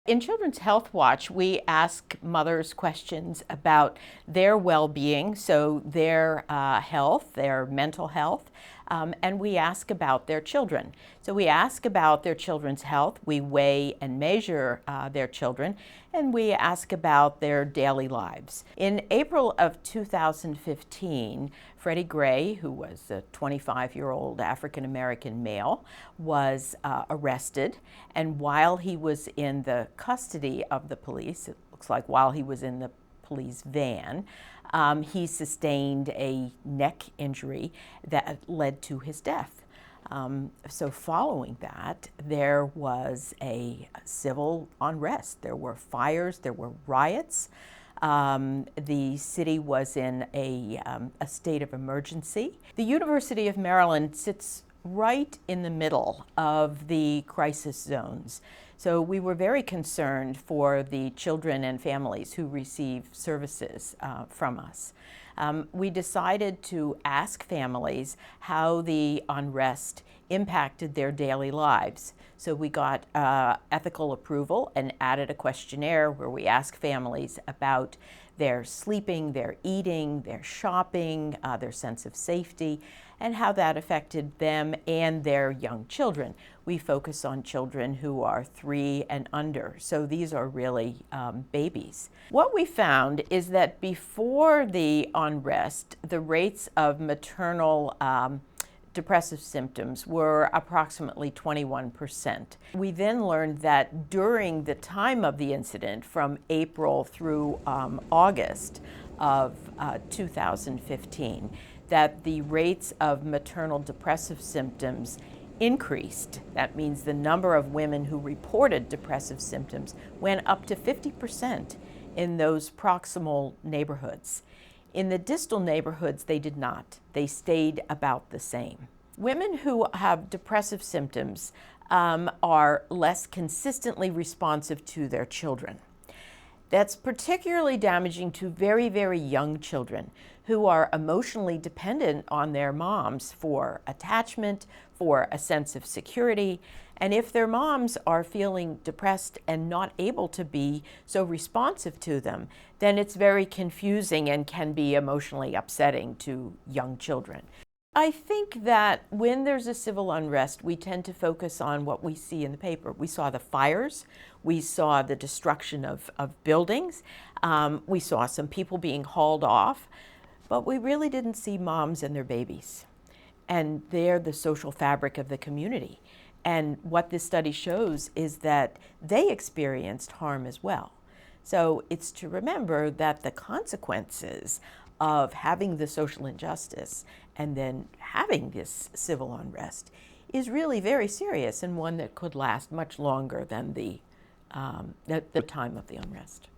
In Children's Health Watch, we ask mothers questions about their well-being, so their health, their mental health, and we ask about their children. So we ask about their children's health, we weigh and measure their children, and we ask about their daily lives. In April of 2015, Freddie Gray, who was a 25-year-old African-American male, was arrested, and while he was in the custody of the police, it looks like while he was in the police van, he sustained a neck injury that led to his death. So following that, there was a civil unrest. There were fires, there were riots. The city was in a state of emergency. The University of Maryland sits right in the middle of the crisis zones. So we were very concerned for the children and families who receive services from us. We decided to ask families how the unrest impacted their daily lives. So we got ethical approval and added a questionnaire where we ask families about their sleeping, their eating, their shopping, their sense of safety, and how that affected them and their young children. We focus on children who are 3 and under, so these are really babies. What we found is that before the unrest, the rates of maternal depressive symptoms were approximately 21%. We then learned that during the time of the incident, from April through August of 2015, that the rates of maternal depressive symptoms increased. That means the number of women who reported depressive symptoms went up to 50% in those proximal neighborhoods. In the distal neighborhoods, they did not. They stayed about the same. Women who have depressive symptoms are less consistently responsive to their children. That's particularly damaging to very, very young children who are emotionally dependent on their moms for attachment, for a sense of security. And if their moms are feeling depressed and not able to be so responsive to them, then it's very confusing and can be emotionally upsetting to young children. I think that when there's a civil unrest, we tend to focus on what we see in the paper. We saw the fires, we saw the destruction of buildings, we saw some people being hauled off, but we really didn't see moms and their babies. And they're the social fabric of the community. And what this study shows is that they experienced harm as well. So it's to remember that the consequences of having the social injustice and then having this civil unrest is really very serious, and one that could last much longer than the time of the unrest.